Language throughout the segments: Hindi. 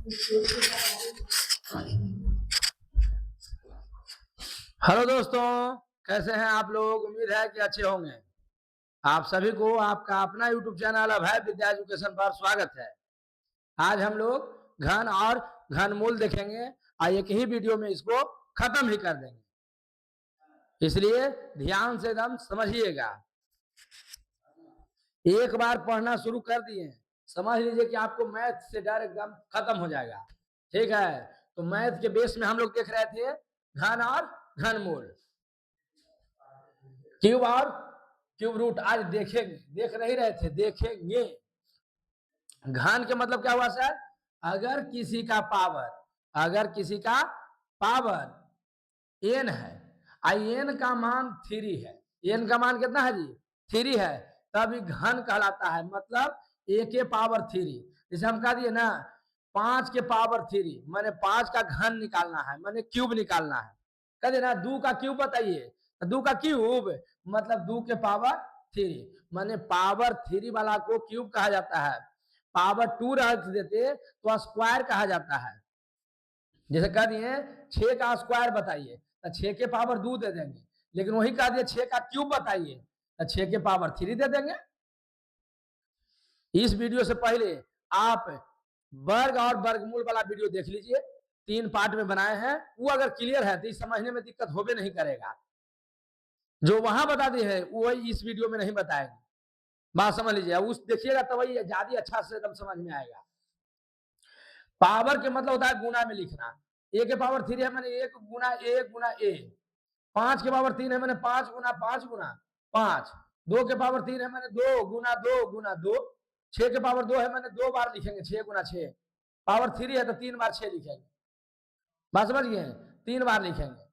हेलो दोस्तों, कैसे हैं आप लोग। उम्मीद है कि अच्छे होंगे। आप सभी को आपका अपना यूट्यूब चैनल अभय विद्या एजुकेशन पर स्वागत है। आज हम लोग घन और घनमूल देखेंगे और एक ही वीडियो में इसको खत्म ही कर देंगे, इसलिए ध्यान से एकदम समझिएगा। एक बार पढ़ना शुरू कर दिए, समझ लीजिए कि आपको मैथ से डर एकदम खत्म हो जाएगा। ठीक है, तो मैथ के बेस में हम लोग देख रहे थे घन और घनमूल, क्यूब और क्यूब रूट। आज देखेंगे, देख नहीं रहे थे, देखेंगे। घन के मतलब क्या हुआ सर? अगर किसी का पावर एन है, एन का मान 3 है, एन का मान कितना है जी? 3 है, तब घन कहलाता है। मतलब ए के पावर 3। जैसे हम कह दिए ना 5 के पावर 3, मैंने 5 का घन निकालना है, मैंने क्यूब निकालना है। कह दिए ना 2 का क्यूब बताइए, 2 का क्यूब मतलब 2 के पावर 3, मैंने पावर 3 वाला को क्यूब कहा जाता है। पावर 2 रख देते तो स्क्वायर कहा जाता है। जैसे कह दिए 6 का स्क्वायर बताइए तो 6 के पावर 2 दे देंगे, लेकिन वही कह दिए 6 का क्यूब बताइए तो 6 के पावर 3 दे देंगे। इस वीडियो से पहले आप वर्ग और वर्गमूल वाला वीडियो देख लीजिए, 3 पार्ट में बनाए हैं। वो अगर क्लियर है तो इस समझने में दिक्कत होबे नहीं करेगा। जो वहां बता दिए है वही इस वीडियो में नहीं बताएंगे। बात समझ लीजिए, उस देखिएगा तो वही ज्यादा अच्छा से एकदम समझ में आएगा। पावर के मतलब होता है गुना में लिखना। ए के पावर 3 है, मैंने 1 गुना ए। 5 के पावर 3 है, मैंने 5 गुना 5। 2 के पावर 3 है, मैंने 2 गुना 2। 6 के पावर 2 है, मैंने 2 बार लिखेंगे, 6 गुना 6। पावर 3 है तो 3 बार 6 लिखेंगे। बात समझ गए? 3 बार लिखेंगे।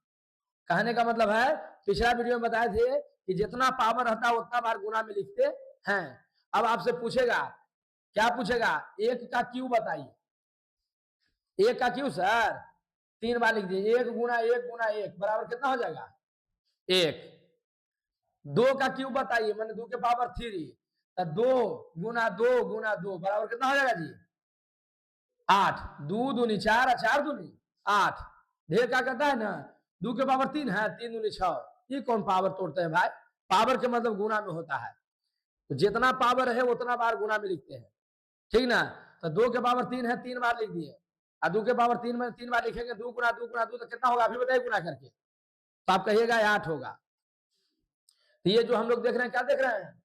कहने का मतलब है, पिछला वीडियो में बताए थे कि जितना पावर रहता है उतना बार गुना में लिखते हैं। अब आपसे पूछेगा, क्या पूछेगा? 1 का क्यूब बताइए। 1 का क्यूब सर 3 बार लिख दीजिए। 1 गुना 1 बराबर कितना हो जाएगा? 1। 2 का क्यूब बताइए, मैंने 2 के पावर 3, तो 2 बराबर कितना हो जाएगा जी? 8। 2 दूनी 4, 4 दूनी 8। ढेर क्या करता है ना, 2 के पावर 3 है, 3 दूनी 6। ये कौन पावर तोड़ते हैं भाई? पावर के मतलब गुना में होता है, तो जितना पावर है उतना बार गुना में लिखते हैं। ठीक ना? तो 2 के पावर 3 है, 3 बार लिख दिए। 2 के पावर 3 में 3 बार लिखेंगे, 2 गुना 2 गुना 2 तो कितना होगा? अभी बताइए गुना करके, तो आप कहिएगा 8 होगा। तो ये जो हम लोग देख रहे हैं, क्या देख रहे हैं?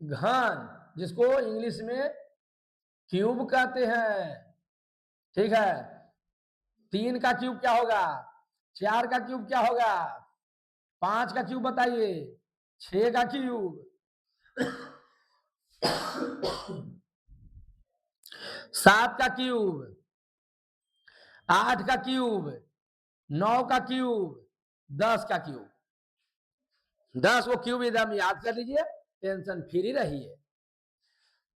घन, जिसको इंग्लिश में क्यूब कहते हैं। ठीक है, 3 का क्यूब क्या होगा? 4 का क्यूब क्या होगा? 5 का क्यूब बताइए। 6 का क्यूब 7 का क्यूब, 8 का क्यूब, 9 का क्यूब, 10 का क्यूब। 10 को क्यूब एकदम याद कर लीजिए, टेंशन फ्री रहिए।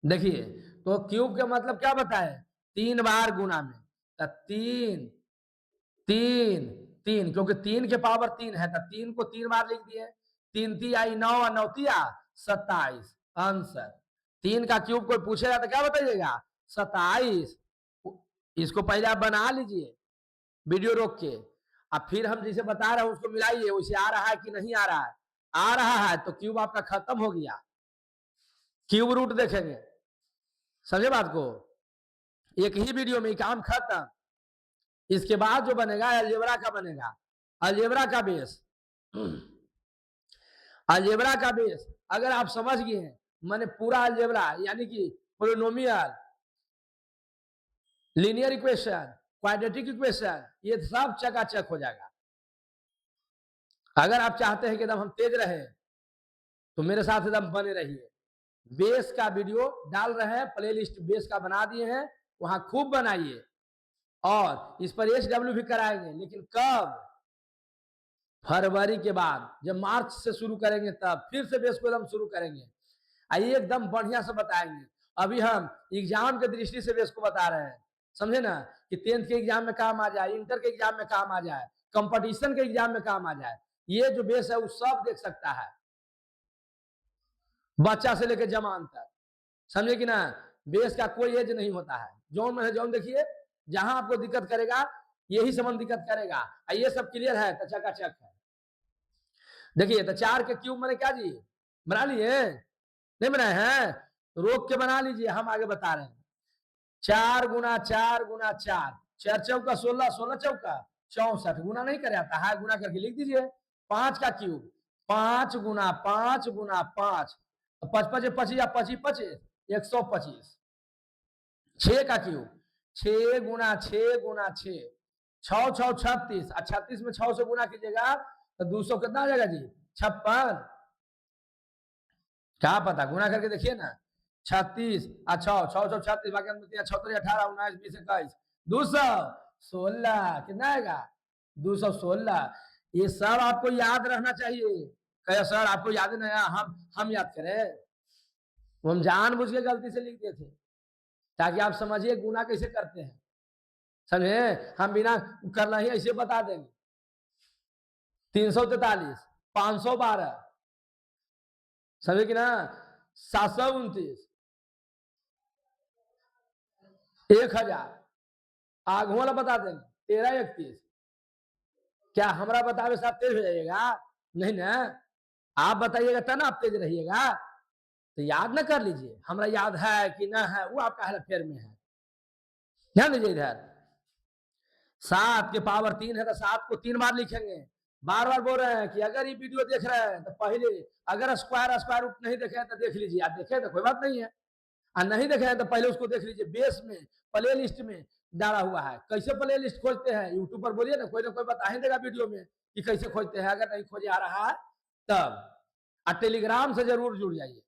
देखिए, तो क्यूब का मतलब क्या बताए? 3 बार गुना में, तो 3 3 3, क्योंकि 3 के पावर 3 है तो 3 को 3 बार लिख दिए। 3 3 आई 9 और 9 तिया 27। आंसर 3 का क्यूब कोई पूछेगा तो क्या बताइएगा? 27। इसको पहले आप बना लीजिए वीडियो रोक के, अब फिर हम जैसे बता रहे हैं उसको मिलाइए, वैसे आ रहा है कि नहीं आ रहा है। आ रहा है तो क्यूब आपका खत्म हो गया, क्यूब रूट देखेंगे। समझे बात को? एक ही वीडियो में काम खत्म। इसके बाद जो बनेगा अलजेब्रा का बनेगा। अलजेब्रा का बेस, अलजेब्रा का बेस अगर आप समझ गए हैं, मैंने पूरा अलजेब्रा यानी कि polynomial, linear equation, quadratic equation, ये सब चकाचक हो जाएगा। अगर आप चाहते हैं कि एकदम हम तेज रहे तो मेरे साथ एकदम बने रहिए। बेस का वीडियो डाल रहे हैं, प्ले लिस्ट बेस का बना दिए हैं, वहां खूब बनाइए। और इस पर HW भी कराएंगे, लेकिन कब? फरवरी के बाद, जब मार्च से शुरू करेंगे तब फिर से बेस को एकदम शुरू करेंगे, आइए एकदम बढ़िया से बताएंगे। अभी हम एग्जाम के दृष्टि से बेस को बता रहे हैं, समझे ना, कि 10th के एग्जाम में काम आ जाए, इंटर के एग्जाम में काम आ जाए, कंपटीशन के एग्जाम में काम आ जाए। ये जो बेस है वो सब देख सकता है, बच्चा से लेकर जवान तक। समझे कि ना? बेस का कोई एज नहीं होता है। जौन में है जौन देखिए, जहां आपको दिक्कत करेगा यही संबंध दिक्कत करेगा। ये सब क्लियर है तो चकाचक है। देखिए तो 4 के क्यूब मैंने क्या जी बना लिए, नहीं बनाए हैं, रोक के बना लीजिए, हम आगे बता रहे हैं। 4 गुना 4 गुना 4, 4 चौका 16, 16 चौका 64, गुना नहीं करे आता है, गुना करके लिख दीजिए। 5 का क्यूब 5 गुना 5 गुना 5, 5 5 25 या 25 25 125। 6 का क्यूब 6 गुना 6 गुना 6, 6 6 36, 36 में 6 से गुना कीजिएगा तो 200 कितना आ जाएगा जी 56। क्या पता गुना करके देखिए ना, 36 अच्छा 6 6 36 बाकी 36 18 19 20 21 216 कितना आएगा 216। ये सब आपको याद रहना चाहिए। कहे सर आपको याद नहीं आया, हम याद करें, वो हम जानबूझ के गलती से लिख दिए थे ताकि आप समझिए गुना कैसे करते हैं, समझे। हम बिना करना ही ऐसे बता देंगे। 343 512 समझे कि ना, 729 1000 आगू वाला बता देंगे 1331। क्या हमारा बतावे साथ तेज हो जाइएगा, नहीं ना, आप बताइएगा तब ना आप तेज रहिएगा। तो याद ना कर लीजिए, हमारा याद है कि ना है वो आपका हेल्फेयर में है। ध्यान दीजिए इधर 7 के पावर 3 है तो 7 को 3 बार लिखेंगे। बार बार बोल रहे हैं कि अगर ये वीडियो देख रहे हैं तो पहले अगर स्क्वायर स्क्वायर रूट नहीं देखे तो देख लीजिए, आप देखे तो कोई बात नहीं है, और नहीं देखे हैं तो पहले उसको देख लीजिए। बेस में प्ले लिस्ट में डाला हुआ है। कैसे प्ले लिस्ट खोजते हैं यूट्यूब पर बोलिए ना कोई बता ही देगा वीडियो में कि कैसे खोजते हैं। अगर नहीं खोजे आ रहा है तब, और टेलीग्राम से जरूर जुड़ जाइए,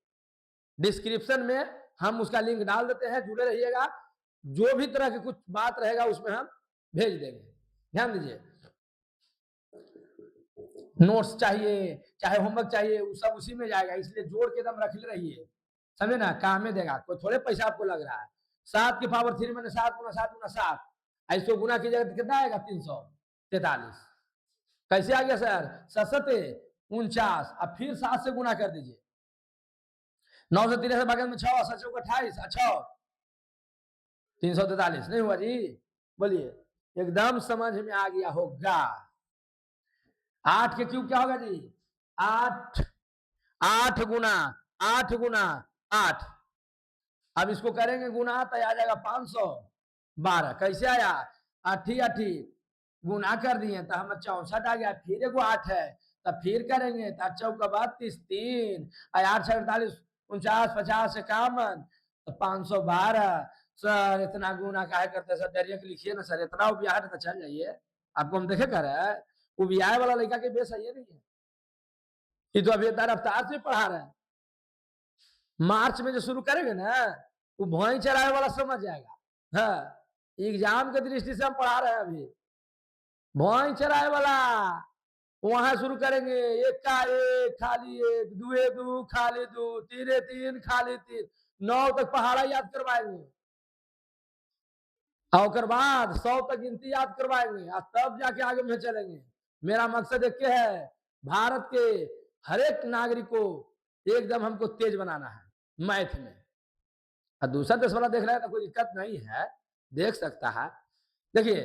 डिस्क्रिप्शन में हम उसका लिंक डाल देते हैं, जुड़े रहिएगा। जो भी तरह की कुछ बात रहेगा उसमें हम भेज देंगे। ध्यान दीजिए, नोट्स चाहिए चाहे होमवर्क चाहिए वो सब उसी में जाएगा, इसलिए जोड़ के एकदम रख रहिए, समझे ना, काम में देगा, कोई थोड़े पैसा आपको लग रहा है। 7 की पावर 3 मैंने 7 गुना 7 गुना 7, ऐसे गुना कीजिएगा तो कितना आएगा 343। कैसे आ गया सर, 7 अब फिर 7 से गुना कर दीजिए। 9 से 3 से बगल में 6 7 28 अच्छा 343 नहीं हुआ जी, बोलिए एकदम समझ में आ गया होगा। 8 के क्यूब क्या होगा जी 8, 8 गुना 8 गुना 8, अब इसको करेंगे गुना तो आ जाएगा 512। कैसे आया, 8 गुना कर दिए तो हम 64 आ गया, फिर एगो 8 है तब फिर करेंगे तो 8 चौका 32 3 8 6 48 49 50 51 तो 512। सर इतना गुना काहे करते सर, डायरिया के लिखिए ना सर, इतना उबिया तो चल जाइए, आपको हम देखे कर है उबियाए वाला लड़का के बेस है नहीं है, ये तो अभी रफ्तार से पढ़ा रहे हैं। मार्च में जो शुरू करेंगे ना वो भोई चराने वाला समझ जाएगा। हाँ, एग्जाम के दृष्टि से हम पढ़ा रहे हैं अभी, भोई चराए वाला वहां शुरू करेंगे। 1 का 1 खाली 1, 2 2 खाली 2, 3 3 खाली 3, 9 तक पहाड़ा याद करवाएंगे और बाद 100 तक गिनती याद करवाएंगे और तब जाके आगे में चलेंगे। मेरा मकसद एक है, भारत के हर एक नागरिक को एकदम हमको तेज बनाना है मैथ में। और दूसरा देश वाला देख रहा है तो कोई दिक्कत नहीं है, देख सकता है। देखिए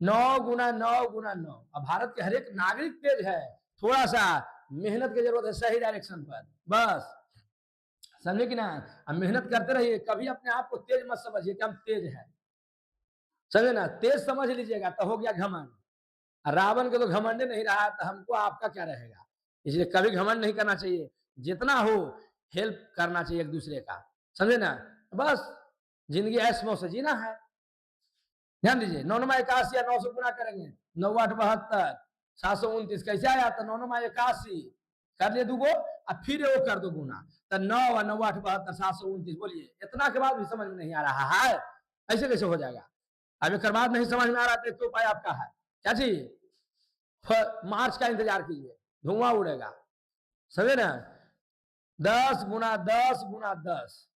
9 गुना 9 गुना 9, अब भारत के हर एक नागरिक तेज है, थोड़ा सा मेहनत की जरूरत है सही डायरेक्शन पर, बस समझे कि ना। अब मेहनत करते रहिए, कभी अपने आप को तेज मत समझिए कि हम तेज है, समझे ना, तेज समझ लीजिएगा तो हो गया घमंड। रावण के तो घमंड नहीं रहा तो हमको आपका क्या रहेगा, इसलिए कभी घमंड नहीं करना चाहिए, जितना हो हेल्प करना चाहिए एक दूसरे का, समझे ना। बस जिंदगी ऐश मौज से जीना है। ध्यान दीजिए 9 9 81 9 से गुना करेंगे, 9 8 72 729 कैसे आया, तो 9 9 81 कर लिए दूगो और फिर वो कर दो गुना तो 9 और 9 8 72 729। बोलिए इतना के बाद भी समझ में नहीं आ रहा है, ऐसे कैसे हो जाएगा। अब एक बाद नहीं समझ में आ रहा तो उपाय आपका है क्या चाहिए, मार्च का इंतजार कीजिए, धुआं उड़ेगा, समझे ना। 10 गुना 10 गुना 10,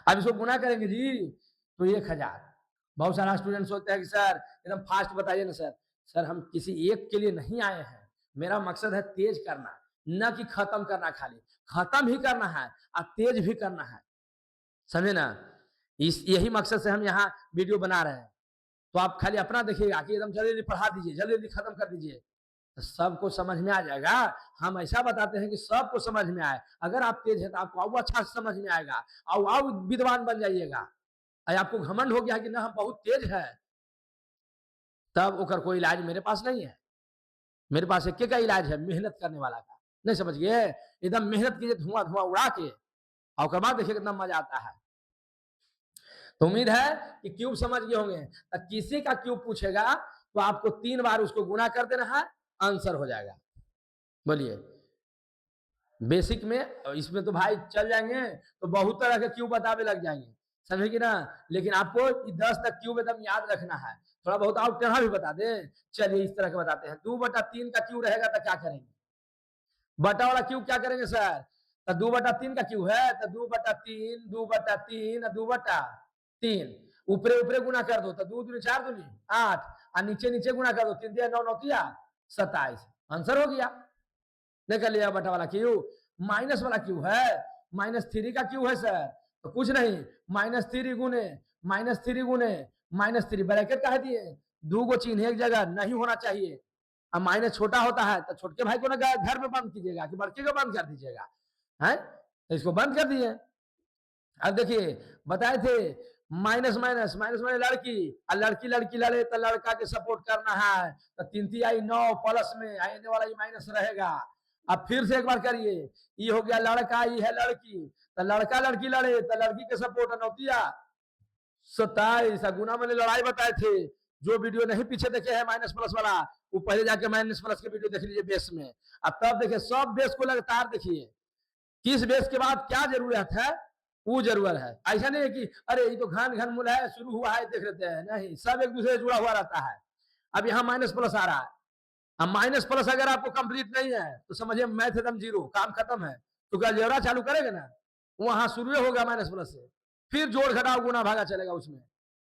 अब इसको गुना करेंगे जी तो 1000। बहुत सारा स्टूडेंट सोचते हैं कि सर एकदम फास्ट बताइए ना सर, सर हम किसी एक के लिए नहीं आए हैं, मेरा मकसद है तेज करना, न कि खत्म करना, खाली खत्म ही करना है और तेज भी करना है, समझे ना। इस यही मकसद से हम यहाँ वीडियो बना रहे हैं। तो आप खाली अपना देखिएगा कि एकदम जल्दी जल्दी पढ़ा दीजिए, जल्दी जल्दी खत्म कर दीजिए, तो सबको समझ में आ जाएगा। हम ऐसा बताते हैं कि सबको समझ में आए। अगर आप तेज है तो आपको और अच्छा से समझ में आएगा, और विद्वान बन जाइएगा। आपको घमंड हो गया कि ना हम बहुत तेज है, तब ओकर कोई इलाज मेरे पास नहीं है। मेरे पास एक का इलाज है, मेहनत करने वाला का। नहीं समझ गए? एकदम मेहनत कीजिए, धुआं धुआं उड़ा के, और बाद देखिए कितना मजा आता है। तो उम्मीद है कि क्यूब समझ गए होंगे। तो किसी का क्यूब पूछेगा तो आपको 3 बार उसको गुना कर देना है, आंसर हो जाएगा। बोलिए, बेसिक में इसमें तो भाई चल जाएंगे तो बहुत तरह के क्यूब बतावे लग जाएंगे, समझे कि ना। लेकिन आपको 10 तक क्यूब एकदम याद रखना है। थोड़ा बहुत और टेढ़ा भी बता दें, चलिए इस तरह के बताते हैं। 2/3 का क्यूब रहेगा तो क्या करेंगे? बटा वाला क्यूब क्या करेंगे सर? तो 2/3 का क्यूब है तो 2/3, 2/3, 2/3 ऊपरे ऊपरे गुना कर दो तो 2 दूनी 4 दूनी 8, और नीचे नीचे गुना कर दो 3 दिया 9 9 तिया 27, आंसर हो गया। निकल लिया बटा वाला क्यूब। माइनस वाला क्यूब है, -3 का क्यूब है सर, तो कुछ नहीं, -3 गुने -3 ब्रैकेट कह दिए, 2 गो चिन्ह एक जगह नहीं होना चाहिए। अब माइनस छोटा होता है तो छोटे भाई को ना घर में बंद कीजिएगा कि बड़के को बंद कर दीजिएगा, है तो इसको बंद कर दिए। अब देखिए बताए थे माइनस माइनस माइनस माइनस लड़की, और लड़की लड़की लड़े तो लड़का के सपोर्ट करना है, तो 3 3 आई 9 प्लस में आने वाला ये माइनस रहेगा। अब फिर से एक बार करिए, ये हो गया लड़का, ये है लड़की, तो लड़का लड़की लड़े तो लड़की के सपोर्ट 9 27। गुना मैंने लड़ाई बताए थे, जो वीडियो नहीं पीछे देखे हैं माइनस प्लस वाला, वो पहले जाके माइनस प्लस के वीडियो देख लीजिए बेस में। अब तब देखिए सब बेस को लगातार देखिए, किस बेस के बाद क्या जरूरत है वो जरूरत है। ऐसा नहीं है कि अरे ये तो घन घन मूल है शुरू हुआ है देख लेते हैं, नहीं, सब एक दूसरे से जुड़ा हुआ रहता है। अब यहाँ माइनस प्लस आ रहा है, अब माइनस प्लस अगर आपको कंप्लीट नहीं है तो समझिए मैथ एकदम जीरो, काम खत्म है। तो क्या अलजेब्रा चालू करेगा ना, वहां शुरू होगा माइनस प्लस से, फिर जोड़ घटाओ गुना भागा चलेगा उसमें।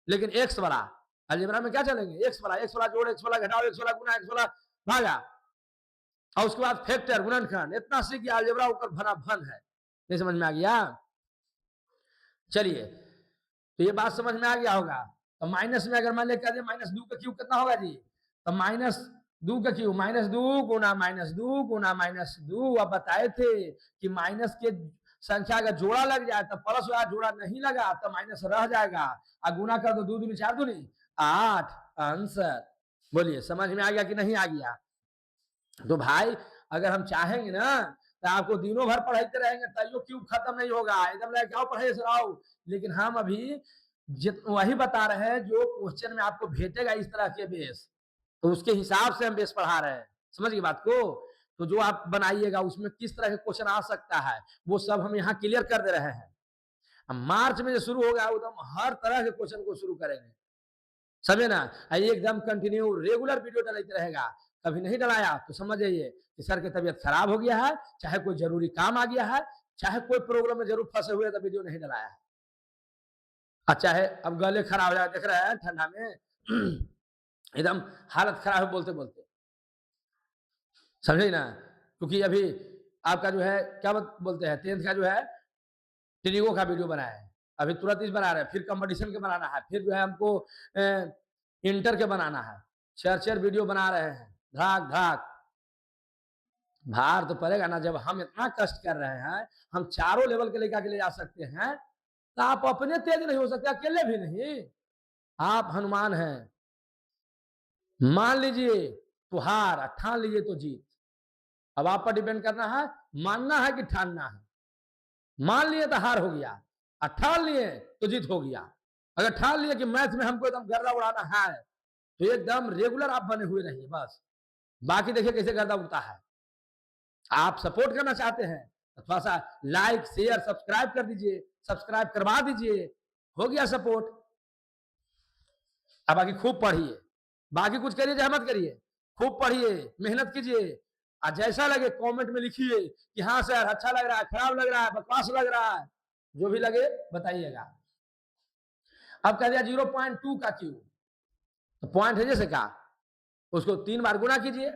लेकिन एक्स वाला अलजेब्रा में क्या चलेंगे, एक्स वाला जोड़, एक्स वाला घटाओ, एक्स वाला गुना, एक्स वाला भागा, और उसके बाद फैक्टर गुणनखंड, इतना सीख गया अलजेब्रा ऊपर भना भन है। नहीं समझ में आ गया? चलिए, तो ये बात समझ में आ गया होगा। तो माइनस में अगर मान लिया -2 का क्यूब कितना होगा जी, तो -2 का क्यूब -2 गुना -2। अब बताए थे कि माइनस के संख्या का जोड़ा लग जाए तो प्लस वाला जोड़ा नहीं लगा तो माइनस रह जाएगा, और गुना कर दो 2 दूनी 4 दूनी 8, आंसर। बोलिए समझ में आ गया कि नहीं आ गया? तो भाई अगर हम चाहेंगे ना तो आपको दिनों भर पढ़ाते रहेंगे तैयो क्यूब खत्म नहीं होगा, एकदम लगे आओ पढ़ाई आओ। लेकिन हम अभी वही बता रहे हैं जो क्वेश्चन में आपको भेटेगा इस तरह के बेस, तो उसके हिसाब से हम बेस पढ़ा रहे हैं। समझ गए बात को? तो जो आप बनाइएगा उसमें किस तरह के क्वेश्चन आ सकता है वो सब हम यहाँ क्लियर कर दे रहे हैं। मार्च में जो शुरू होगा एकदम हर तरह के क्वेश्चन को शुरू करेंगे, समझे ना। एकदम कंटिन्यू रेगुलर वीडियो डालते रहेगा। कभी नहीं डलाया तो समझ जाइए कि सर की तबीयत खराब हो गया है, चाहे कोई जरूरी काम आ गया है, चाहे कोई प्रॉब्लम में जरूर फंसे हुए तो वीडियो नहीं डलाया है। अच्छा है, अब गले खराब हो जाए, देख रहे हैं ठंडा में एकदम हालत खराब है बोलते बोलते, समझे ना। क्योंकि अभी आपका जो है क्या बोलते हैं 10th का जो है ट्रिगो का वीडियो बनाया है, अभी तुरंत इस बना रहे हैं, फिर कंपटीशन के बनाना है, फिर जो है हमको इंटर के बनाना है, 4 वीडियो बना रहे हैं, धाक धाक। भार तो पड़ेगा ना, जब हम इतना कष्ट कर रहे हैं, हम चारों लेवल के लेकर के ले जा सकते हैं, तो आप अपने तेज नहीं हो सकते, अकेले भी नहीं। आप हनुमान हैं, मान लीजिए तो हार, ठान लीजिए तो जीत। अब आप पर डिपेंड करना है, मानना है कि ठानना है। मान लिए तो हार हो गया, और ठान लिए तो जीत हो गया। अगर ठान लिए कि मैथ में हमको एकदम गर्दा उड़ाना है तो एकदम रेगुलर आप बने हुए रहिए बस, बाकी देखिए कैसे गर्दा उड़ता है। आप सपोर्ट करना चाहते हैं तो थोड़ा सा लाइक शेयर सब्सक्राइब कर दीजिए, सब्सक्राइब करवा दीजिए, हो गया सपोर्ट। अब बाकी खूब पढ़िए, बाकी कुछ करिए चाहे मत करिए, खूब पढ़िए, मेहनत कीजिए, और जैसा लगे कमेंट में लिखिए कि हाँ सर अच्छा लग रहा है, खराब लग रहा है, बकवास लग रहा है, जो भी लगे बताइएगा। अब कह दिया 0.2 का क्यूब, तो पॉइंट है जैसे का, उसको 3 बार गुना कीजिए,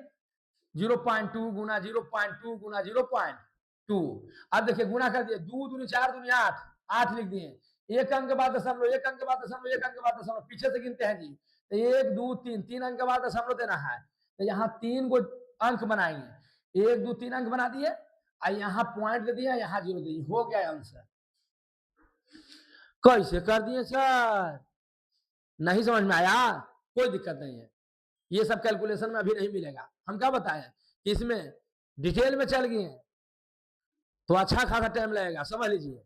0.2 गुना 0.2 गुना 0.2। अब देखिए गुना कर दिए, 2 दूनी 4 दूनी 8, 8 लिख दिए, एक अंक के बाद दशमलव, एक अंक के बाद दशमलव, एक अंक के बाद दशमलव, पीछे से गिनते हैं जी। तो 1 2 3, 3 अंक के बाद दशमलव देना है। तो यहाँ 3 को अंक बनाएंगे, 1 2 3 अंक बना दिए, और यहाँ पॉइंट दे दिया, यहाँ 0 दे दिए, हो गया आंसर। कैसे कर दिए सर? नहीं समझ में आया? कोई दिक्कत नहीं है, ये सब कैलकुलेशन में अभी नहीं मिलेगा। हम क्या बताएं कि इसमें डिटेल में चल गए तो अच्छा खासा टाइम लगेगा, समझ लीजिए।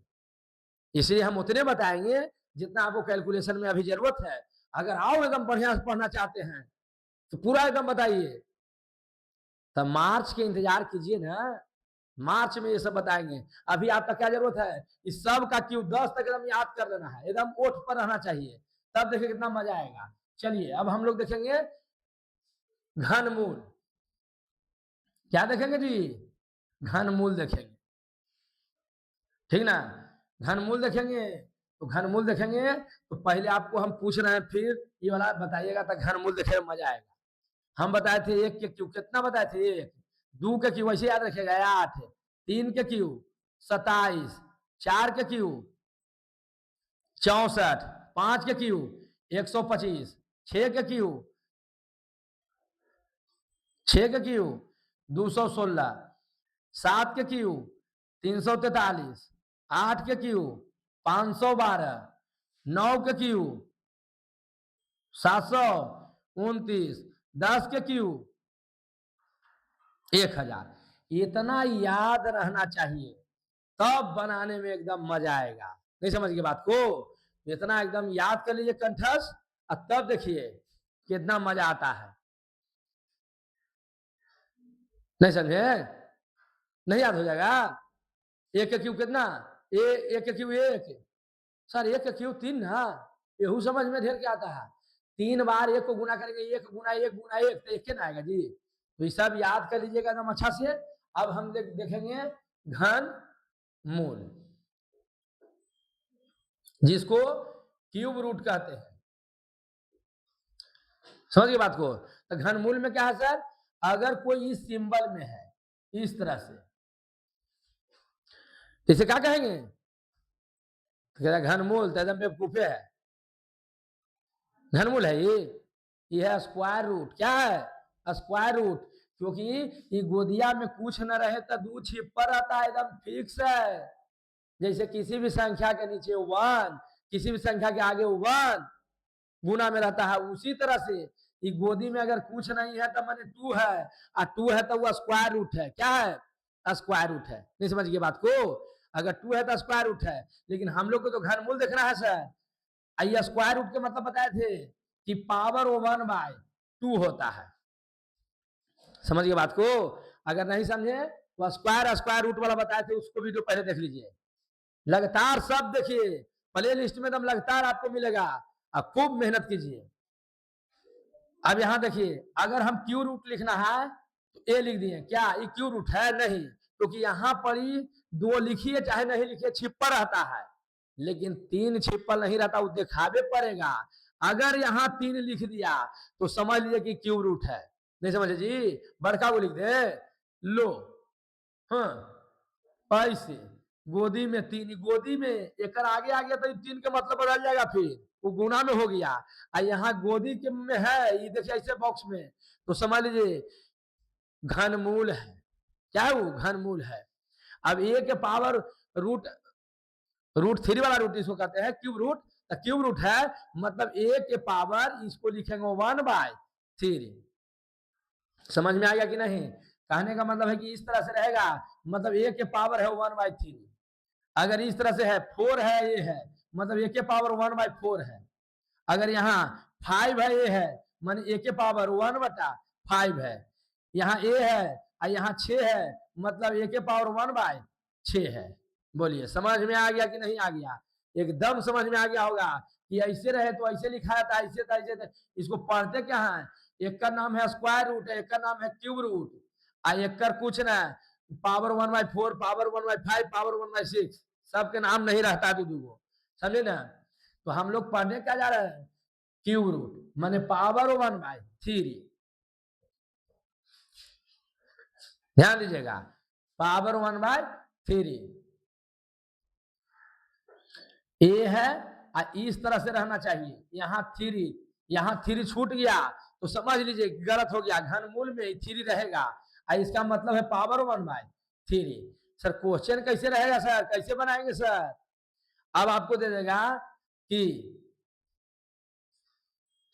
इसलिए हम उतने बताएंगे जितना आपको कैलकुलेशन में अभी जरूरत है। अगर आओ एकदम बढ़िया से पढ़ना चाहते हैं तो पूरा एकदम बताइए। तो मार्च के इंतजार कीजिए ना, मार्च में ये सब बताएंगे। अभी आपका क्या जरूरत है, इस सब का क्यों 10 तक एकदम याद कर लेना है, एकदम ओठ पर रहना चाहिए, तब देखिए कितना मजा आएगा। चलिए अब हम लोग देखेंगे घनमूल। क्या देखेंगे जी? घनमूल देखेंगे, ठीक ना। घनमूल देखेंगे, तो घनमूल देखेंगे तो पहले आपको हम पूछ रहे हैं, फिर ये वाला बताइएगा, तो घनमूल देखे मजा आएगा। हम बताए थे 1 के क्यू, कितना बताए थे? 1। 2 के क्यू वैसे याद रखेगा 8, 3 के क्यू 27, 4 के क्यू 64, 5 के क्यू 125, 6 के क्यू 216, 7 के क्यू 343, 8 के क्यू 512, 9 के क्यू 729, 10 के क्यू 1000। इतना याद रहना चाहिए, तब बनाने में एकदम मजा आएगा। नहीं समझ गए बात को? इतना एकदम याद कर लीजिए कंठस्थ, और तब देखिए कितना मजा आता है। नहीं समझे? नहीं याद हो जाएगा? 1 के क्यू कितना? 1 के क्यू 1 सर, 1 के क्यू 3 ना, यहू समझ में ढेर क्या आता है। 3 बार 1 को गुना करेंगे, 1 गुना 1 गुना 1, तो 1 ना आएगा जी। तो ये सब याद कर लीजिएगा एकदम अच्छा से। अब हम देखेंगे घन मूल, जिसको क्यूब रूट कहते हैं। समझ गए बात को? तो घनमूल में क्या है सर, अगर कोई इस सिंबल में है, इस तरह से, इसे क्या कहेंगे? तो घनमूल तो एकदम बेवकूफे है। घनमूल है ये है स्क्वायर रूट। क्या है? Square root. क्योंकि ये गोदिया में कुछ न रहे तो 2 छिपर रहता है, एकदम फिक्स है। जैसे किसी भी संख्या के नीचे 1, किसी भी संख्या के आगे 1 गुना में रहता है, उसी तरह से ये गोदी में अगर कुछ नहीं है तो माने 2 है, और 2 है तो वो स्क्वायर रूट है। क्या है? स्क्वायर रूट है। नहीं समझ गए बात को? अगर 2 है तो स्क्वायर रूट है। लेकिन हम लोग को तो घनमूल देखना है सर। आइए, स्क्वायर रूट के मतलब बताए थे कि पावर 1/2 होता है। समझ गए बात को? अगर नहीं समझे तो स्क्वायर रूट वाला बताए थे, उसको वीडियो पहले देख लीजिए। लगातार सब देखिए, प्ले लिस्ट में एकदम लगातार आपको मिलेगा, अब खूब मेहनत कीजिए। अब यहां देखिए, अगर हम क्यू रूट लिखना है तो ए लिख दिए, क्या ये क्यू रूट है? नहीं, क्योंकि यहां पर ही 2 लिखिए चाहे नहीं लिखिए, छिपा रहता है। लेकिन 3 छिपल नहीं रहता, वो दिखावे पड़ेगा। अगर यहाँ 3 लिख दिया तो समझ लीजिए कि क्यूब रूट है। नहीं समझे जी? बड़का को लिख दे लो, हाँ ऐसे गोदी में 3, गोदी में एक आगे आ गया तो 3 का मतलब बदल जाएगा, फिर वो गुना में हो गया। और यहाँ गोदी के में है, ये देखिए ऐसे बॉक्स में, तो समझ लीजिए घनमूल है। क्या है वो? घनमूल है। अब ए के पावर रूट 3 वाला रूट इसको कहते हैं क्यूब रूट। तो क्यूब रूट है मतलब ए के पावर, इसको लिखेंगे 1/3। समझ में आ गया कि नहीं? कहने का मतलब है कि इस तरह से रहेगा, मतलब ए के पावर है 1/3। अगर इस तरह से है 4 है, ये है मतलब ए के पावर 1/4 है। अगर यहाँ 5 है, ये है मान ए के पावर 1/5 है। यहाँ ए है और यहाँ 6 है, मतलब ए के पावर 1/6 है। बोलिए समझ में आ गया कि नहीं आ गया? एकदम समझ में आ गया होगा कि ऐसे रहे तो ऐसे लिखा था, ऐसे था ऐसे था। इसको पढ़ते क्या है? एक का नाम है स्क्वायर रूट, एक का नाम है क्यूब रूट, और एक का कुछ ना पावर 1/4, पावर 1/5, पावर 1/6, सबके नाम नहीं रहता दो। समझे ना? तो हम लोग पढ़ने क्या जा रहे हैं? क्यूब रूट माने पावर 1/3। ध्यान दीजिएगा, पावर 1/3। ए है इस तरह से रहना चाहिए, यहाँ थ्री छूट गया तो समझ लीजिए गलत हो गया, घनमूल में थ्री रहेगा इसका मतलब है पावर 1/3। सर क्वेश्चन कैसे रहेगा सर, कैसे बनाएंगे सर? अब आपको दे देगा कि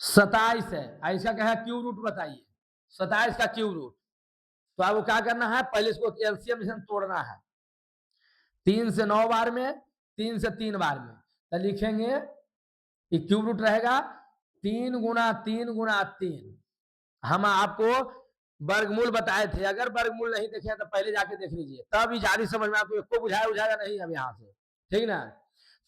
27 है, इसका क्या है क्यूब रूट बताइए, 27 का क्यूब रूट। तो आपको क्या करना है, पहले इसको एलसीएम तोड़ना है, 3 से 9 बार में, 3 से 3 बार में, तो लिखेंगे कि क्यूब रूट रहेगा 3 गुना 3 गुना 3। हम आपको वर्गमूल बताए थे, अगर वर्गमूल नहीं देखे तो पहले जाके देख लीजिए, तब इजारी समझ में आपको इसको बुझाया नहीं अब यहाँ से, ठीक ना।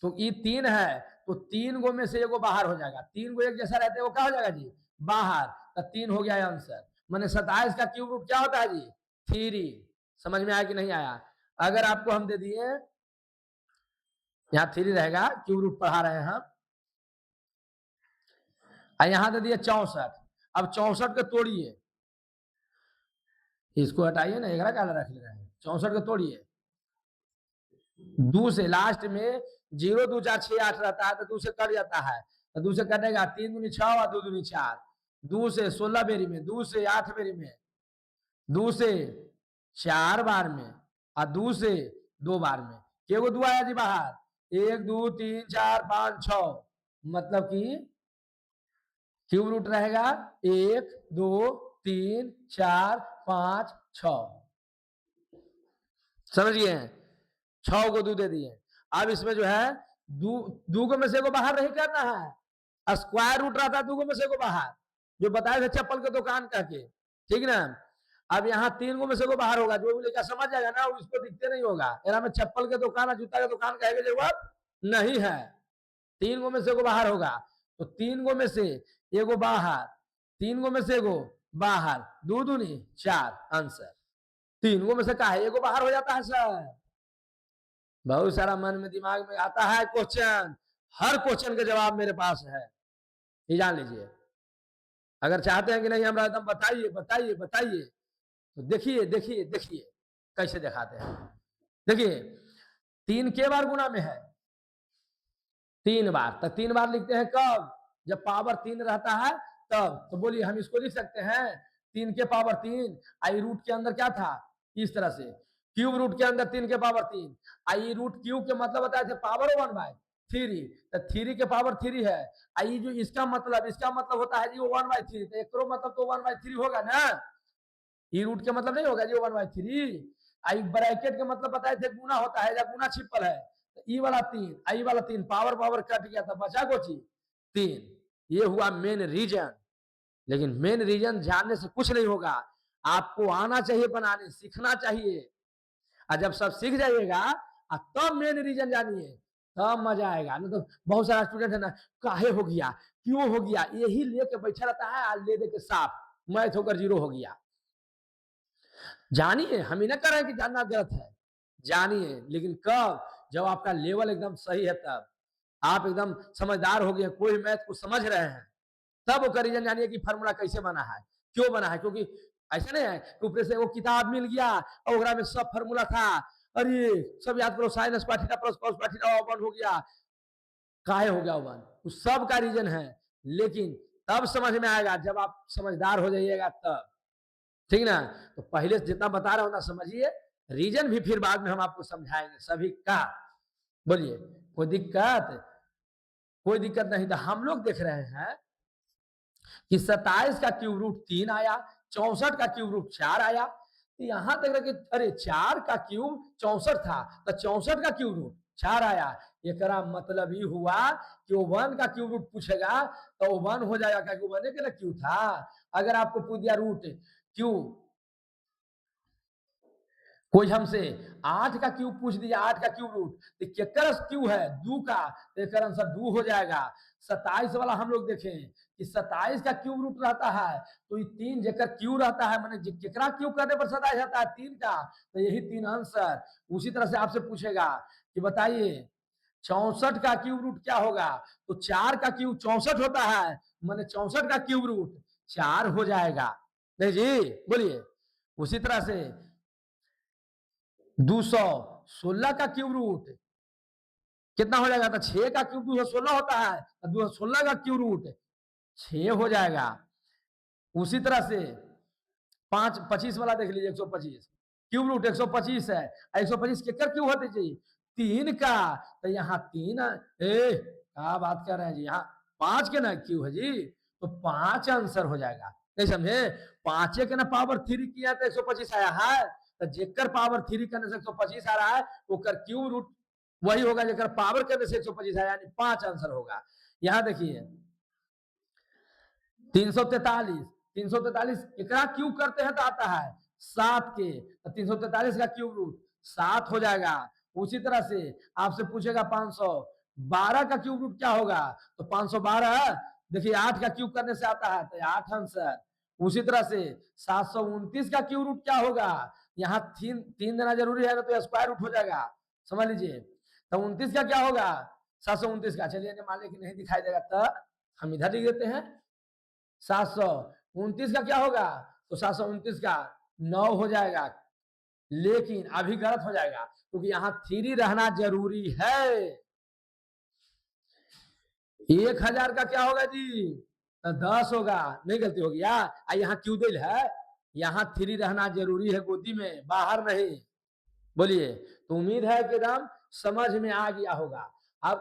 तो ये 3 है तो 3 गो में से एगो बाहर हो जाएगा, 3 गो एक जैसा रहते हैं वो क्या हो जाएगा जी, बाहर। तो 3 हो गया आंसर। मैंने 27 का क्यूब रूट क्या होता है जी, 3। समझ में आया कि नहीं आया? अगर आपको हम दे दिए, यहाँ 3 रहेगा, क्यूब रूट पढ़ा रहे हैं हम, यहाँ दे दिए 64। अब 64 को तोड़िए, इसको हटाइए ना, 11 का रख ले रहे हैं, 64 को तोड़िए, 2 से लास्ट में 0 2 4 6 8 रहता है, तो 2 से कट जाता है, तो 2 से कटेगा, 3 दूनी 6 और 2 दूनी 4, 2 से 16 बेरी में, 2 से 8 बेरी में, 2 से 4 बार में और 2 से 2 बार में, केगो 2 आया जी बाहर, 1 2 3 4 5 6, मतलब कि क्यूब रूट रहेगा 1 2 3 4 5 6, समझिए, 6 को 2 दे दिए। अब इसमें जो है दो को में से को बाहर नहीं करना है, स्क्वायर रूट रहता है 2 को में से को बाहर, जो बताया था चप्पल के दुकान कह के, ठीक ना। अब यहाँ 3 को में से को बाहर होगा, जो भी लेकर समझ जाएगा ना उसको दिखते नहीं होगा, यार में चप्पल के दुकान और जूता के दुकान कहेगा जरूरत नहीं है, 3 गो में से को बाहर होगा, तो 3 गो में से एगो बाहर, 3 गो में से एगो बाहर, 2 दूनी 4 आंसर। 3 गो में से कहा एगो बाहर हो जाता है सर। बहुत सारा मन में दिमाग में आता है क्वेश्चन, हर क्वेश्चन का जवाब मेरे पास है, ये जान लीजिए। अगर चाहते हैं कि नहीं हमरा एकदम बताइए बताइए बताइए, तो देखिए देखिए देखिए कैसे दिखाते हैं। देखिए 3 के बार गुना में है, 3 बार, तो 3 बार लिखते हैं कब, जब पावर 3 रहता है तब। तो बोलिए हम इसको लिख सकते हैं 3 के पावर 3, आई रूट के अंदर क्या था, इस तरह से क्यूब रूट के अंदर 3 के पावर 3, आई रूट क्यूब के मतलब बताए थे पावर 1/3, तो 3 के पावर 3 है, आई जो इसका मतलब होता है जी वो 1/3, तो एक मतलब तो 1/3 होगा ना, ई रूट के मतलब नहीं होगा जी 1/3। आई ब्रैकेट के मतलब बताए थे गुना होता है, या गुना छिपल है, तो ई वाला 3 आई वाला 3 पावर पावर कट गया था, बचा कोची 3। ये हुआ मेन रीजन। लेकिन मेन रीजन जानने से कुछ नहीं होगा, आपको आना चाहिए बनाने, सीखना चाहिए, और जब सब सीख जाइएगा तब मेन रीजन जानिए, तब मजा आएगा। नहीं तो बहुत सारा स्टूडेंट है ना, काहे हो गया, क्यों हो गया, यही लेके बैठा रहता है, आज ले दे के साफ मैथ होकर 0 हो गया। जानिए, हम ही ना कर रहे हैं कि जानना गलत है, जानिए, लेकिन कब, जब आपका लेवल एकदम सही है, तब आप एकदम समझदार हो गए, कोई मैथ को समझ रहे हैं, तब वो रीजन जानिए कि फार्मूला कैसे बना है, क्यों बना है। क्योंकि ऐसा नहीं है ऊपर से वो किताब मिल गया और में सब फार्मूला था, अरे सब याद करो, sine square theta plus cos square theta one हो गया, काहे हो गया वन, उस सब का रीजन है। लेकिन तब समझ में आएगा जब आप समझदार हो जाइएगा तब, ठीक ना। तो पहले जितना बता रहा हूं ना समझिए, रीजन भी फिर बाद में हम आपको समझाएंगे सभी का। बोलिए कोई दिक्कत, कोई दिक्कत नहीं। तो हम लोग देख रहे हैं कि 27 का क्यूब रूट 3 आया, 64 का क्यूब रूट 4 आया, तो यहां तक कि अरे 4 का क्यूब 64 था, तो 64 का क्यूब रूट 4 आया, एक मतलब ये हुआ कि वो 1 का क्यूब रूट पूछेगा तो वो 1 हो जाएगा, क्योंकि 1 के ना क्यू था। अगर आपको पूछ दिया रूट क्यू, कोई हमसे 8 का क्यूब पूछ दिया, 8 का क्यूब रूट, तो केकर क्यू है 2 का, तो एक आंसर 2 हो जाएगा। 27 वाला हम लोग देखें कि 27 का क्यूब रूट रहता है, तो ये 3 जेकर क्यू रहता है, माने केकरा क्यूब करने पर 27 आता है 3 का, तो यही 3 आंसर। उसी तरह से आपसे पूछेगा कि बताइए 64 का क्यूब रूट क्या होगा, तो 4 का क्यूब 64 होता है, माने 64 का क्यूब रूट 4 हो जाएगा। नहीं जी, बोलिए। उसी तरह से 216 का क्यूब रूट कितना हो जाएगा? तो 6 का क्यूब 216 होता है, तो 216 का क्यूब रूट 6 हो जाएगा। उसी तरह से 5 25 वाला देख लीजिए, 125 क्यूब रूट 125 है, 125 के क्यूब होते चाहिए 3 का, तो यहाँ 3 क्या बात कर रहे हैं जी, यहाँ 5 के ना क्यूब है जी, तो 5 आंसर हो जाएगा। नहीं समझे? 5 के ना पावर 3 किया तो 125 आया है, तो जेकर पावर 3 करने से 125 आ रहा है, वो कर क्यूब रूट वही होगा जेकर पावर करने से 125 आया, यानी 5 आंसर होगा। यहाँ देखिए 343 343 एकरा क्यूब करते हैं तो आता है 7 के, तो 343 का क्यूब रूट 7 हो जाएगा। उसी तरह से आपसे पूछेगा 512 का क्यूब रूट क्या होगा, तो 512 देखिए 8 का क्यूब करने से आता है, तो 8 आंसर। उसी तरह से 729 का क्यूब रूट क्या होगा, यहाँ तीन देना जरूरी है ना, तो स्क्वायर रूट हो जाएगा, समझ लीजिए। तो 29 का क्या होगा, 729 का, चलिए मान लीजिए नहीं दिखाई देगा तो हम इधर लिख देते हैं 729 का क्या होगा, तो 729 का 9 हो जाएगा, लेकिन अभी गलत हो जाएगा क्योंकि यहाँ 3 रहना जरूरी है। 1000 का क्या होगा जी, 10 होगा, नहीं गलती होगी यार, यहाँ क्यों दिल है, यहाँ 3 रहना जरूरी है, गोदी में, बाहर नहीं। बोलिए, तो उम्मीद है कि एकदम समझ में आ गया होगा। अब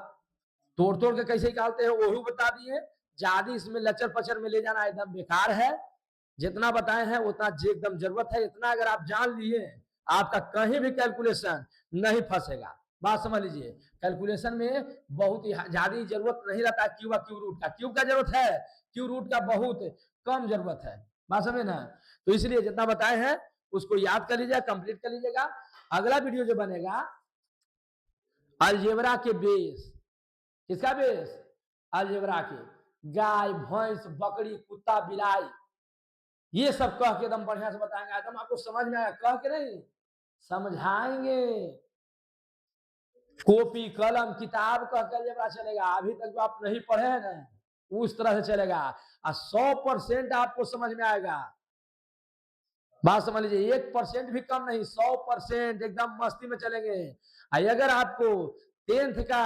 तोड़ तोड़ के कैसे निकालते हैं वो बता दिए, ज्यादा इसमें लचर पचर में ले जाना एकदम बेकार है। जितना बताए हैं उतना एकदम जरूरत है, इतना अगर आप जान लिए आपका कहीं भी कैलकुलेशन नहीं फंसेगा। बात समझ लीजिए, कैलकुलेशन में बहुत ही ज्यादा जरूरत नहीं रहता है क्यूब रूट का, क्यूब का जरूरत है, क्यूब रूट का बहुत कम जरूरत है। बात समझे ना? तो इसलिए जितना बताए हैं उसको याद कर लीजिएगा, कंप्लीट कर लीजिएगा। अगला वीडियो जो बनेगा अलजेब्रा के बेस, किसका बेस, अलजेब्रा के, गाय भैंस बकरी कुत्ता बिलाई ये सब कह के एकदम बढ़िया से बताएंगे, एकदम आपको समझ में आएगा, कह के नहीं समझाएंगे। कॉपी कलम किताब कह के अलजेब्रा चलेगा, अभी तक जो आप नहीं पढ़े हैं ना उस तरह से चलेगा, और 100% आपको समझ में आएगा। बात समझ लीजिए, 1% भी कम नहीं, 100% एकदम मस्ती में चलेंगे। अगर आपको 10th का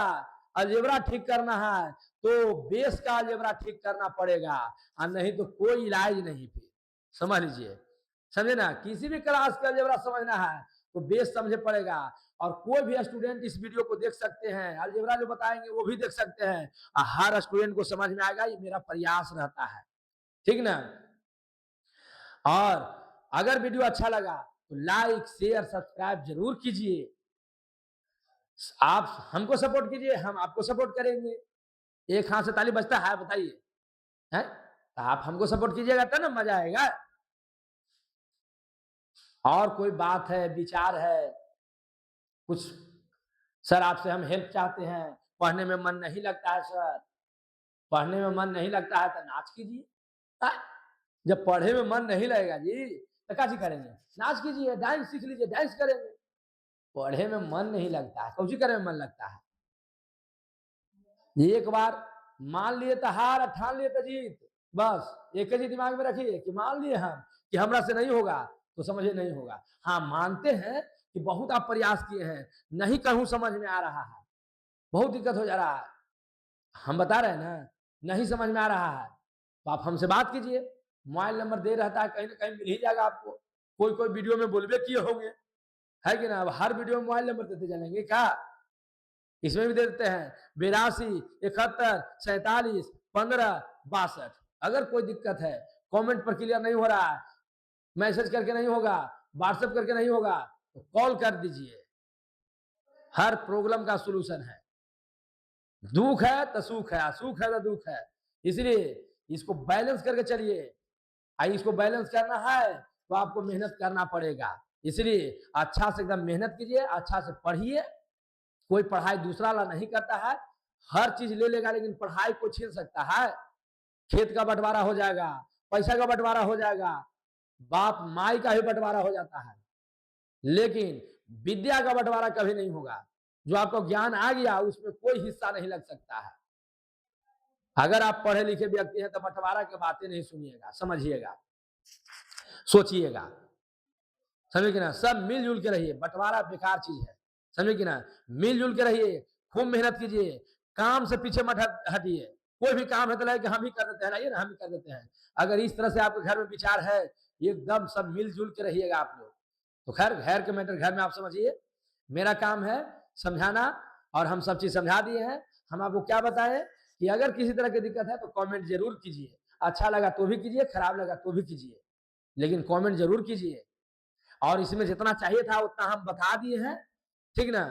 अलजेब्रा ठीक करना है तो बेस का अलजेब्रा ठीक करना पड़ेगा, और नहीं तो कोई इलाज नहीं। फिर समझ लीजिए, समझे ना? किसी भी क्लास का अलजेब्रा समझना है तो बेस समझे पड़ेगा। और कोई भी स्टूडेंट इस वीडियो को देख सकते हैं, अलजेब्रा जो बताएंगे वो भी देख सकते हैं, और हर स्टूडेंट को समझ में आएगा, ये मेरा प्रयास रहता है, ठीक ना? और अगर वीडियो अच्छा लगा तो लाइक शेयर सब्सक्राइब जरूर कीजिए। आप हमको सपोर्ट कीजिए, हम आपको सपोर्ट करेंगे। एक हाथ से ताली बजता है, बताइए, है? तो आप हमको सपोर्ट कीजिएगा तो ना मजा आएगा। और कोई बात है, विचार है कुछ, सर आपसे हम हेल्प चाहते हैं, पढ़ने में मन नहीं लगता है सर, पढ़ने में मन नहीं लगता है तो नाच कीजिए। जब पढ़े में मन नहीं लगेगा जी तो क्या करेंगे, नाच कीजिए, डांस सीख लीजिए, डांस करेंगे। पढ़े में मन नहीं लगता है, कौन करे में मन लगता है? एक बार मान लिए तो हार, ठान लिए तो जीत, बस एक ही दिमाग में रखिए कि मान लिए हम कि हमरा से नहीं होगा तो समझिए नहीं होगा। हाँ मानते हैं कि बहुत आप प्रयास किए हैं, नहीं कहूं समझ में आ रहा है, बहुत दिक्कत हो जा रहा है, हम बता रहे हैं ना नहीं समझ में आ रहा है, तो आप हमसे बात कीजिए, मोबाइल नंबर दे रहता है, कहीं ना कहीं मिल ही जाएगा आपको। कोई कोई वीडियो में बोलबे किए होंगे, है कि ना? अब हर वीडियो में मोबाइल नंबर देते चलेंगे क्या? इसमें भी दे देते हैं 82 71 47 15 62। अगर कोई दिक्कत है, कमेंट पर क्लियर नहीं हो रहा है, मैसेज करके नहीं होगा, व्हाट्सएप करके नहीं होगा, तो कॉल कर दीजिए, हर प्रॉब्लम का सलूशन है। दुख है तो सुख है, सुख है तो दुख है, इसलिए इसको बैलेंस करके चलिए। इसको बैलेंस करना है तो आपको मेहनत करना पड़ेगा, इसलिए अच्छा से एकदम मेहनत कीजिए, अच्छा से पढ़िए। कोई पढ़ाई दूसरा वाला नहीं करता है, हर चीज ले लेगा लेकिन पढ़ाई को छीन सकता है। खेत का बंटवारा हो जाएगा, पैसा का बंटवारा हो जाएगा, बाप माई का भी बंटवारा हो जाता है, लेकिन विद्या का बंटवारा कभी नहीं होगा। जो आपको ज्ञान आ गया उसमें कोई हिस्सा नहीं लग सकता है। अगर आप पढ़े लिखे व्यक्ति हैं तो बंटवारा की बातें नहीं सुनिएगा, समझिएगा, सोचिएगा, समझे कि ना? सब मिलजुल के रहिए, बंटवारा बेकार चीज है, समझे कि ना? मिलजुल के रहिए, खूब मेहनत कीजिए, काम से पीछे मत हटिए। कोई भी काम है तो लगे कि हम ही कर देते हैं, ना ये ना हम ही कर देते हैं। अगर इस तरह से आपके घर में विचार है, एकदम सब मिलजुल के रहिएगा आप लोग। तो खैर घर के मैटर घर में आप समझिए, मेरा काम है समझाना, और हम सब चीज समझा दिए हैं। हम आपको क्या बताएं कि अगर किसी तरह की दिक्कत है तो कमेंट जरूर कीजिए। अच्छा लगा तो भी कीजिए, खराब लगा तो भी कीजिए, लेकिन कमेंट जरूर कीजिए। और इसमें जितना चाहिए था उतना हम बता दिए हैं, ठीक ना।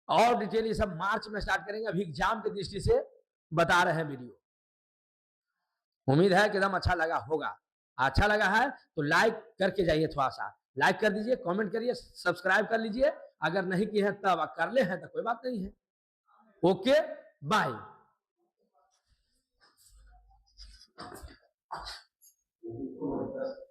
और डिटेल ये सब मार्च में स्टार्ट करेंगे, अभी एग्जाम की दृष्टि से बता रहे हैं वीडियो। उम्मीद है कि एकदम अच्छा लगा होगा। अच्छा लगा है तो लाइक करके जाइए, थोड़ा सा लाइक कर दीजिए, कमेंट करिए, सब्सक्राइब कर लीजिए। अगर नहीं किए हैं तब कर ले हैं तो कोई बात नहीं है। Okay, bye.